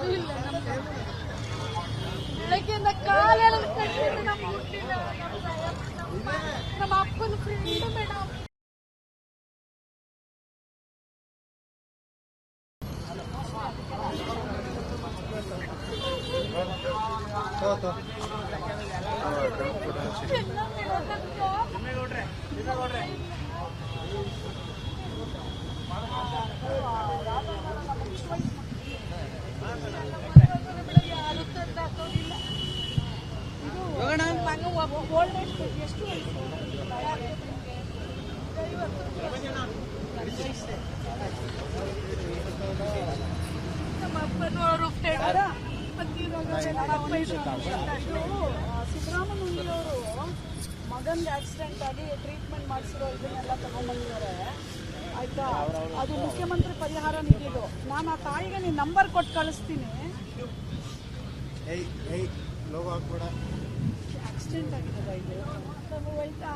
ಅದು ಇಲ್ಲ. ಬೆಳಗ್ಗೆಯಿಂದ ಕಾಲೆಲ್ಲ ಕಟ್ಟಿದ್ರೆ ನಮ್ಮ ಹುಟ್ಟಿಲ್ಲ. ನಮ್ಮ ಅಪ್ಪನ ಫ್ರೆಂಡ್ ಮೇಡಮ್. ಎಷ್ಟು ನಮ್ಮ ಅಪ್ಪನೂ ಅವರು ಸಿದ್ದರಾಮಯ್ಯನವರು ಮಗನ್ಗೆ ಆಕ್ಸಿಡೆಂಟ್ ಆಗಿ ಟ್ರೀಟ್ಮೆಂಟ್ ಮಾಡಿಸಿರೋ ಇದನ್ನೆಲ್ಲ ತಗೊಂಡ್ಬಂದಿದ್ದಾರೆ ಆಯ್ತಾ. ಅದು ಮುಖ್ಯಮಂತ್ರಿ ಪರಿಹಾರ ನಿಧಿದು. ನಾನು ಆ ತಾಯಿಗೆ ನೀನು ನಂಬರ್ ಕೊಟ್ಟು ಕಳಿಸ್ತೀನಿ. ಆಕ್ಸಿಡೆಂಟ್ ಆಗಿದೆ ಇದು.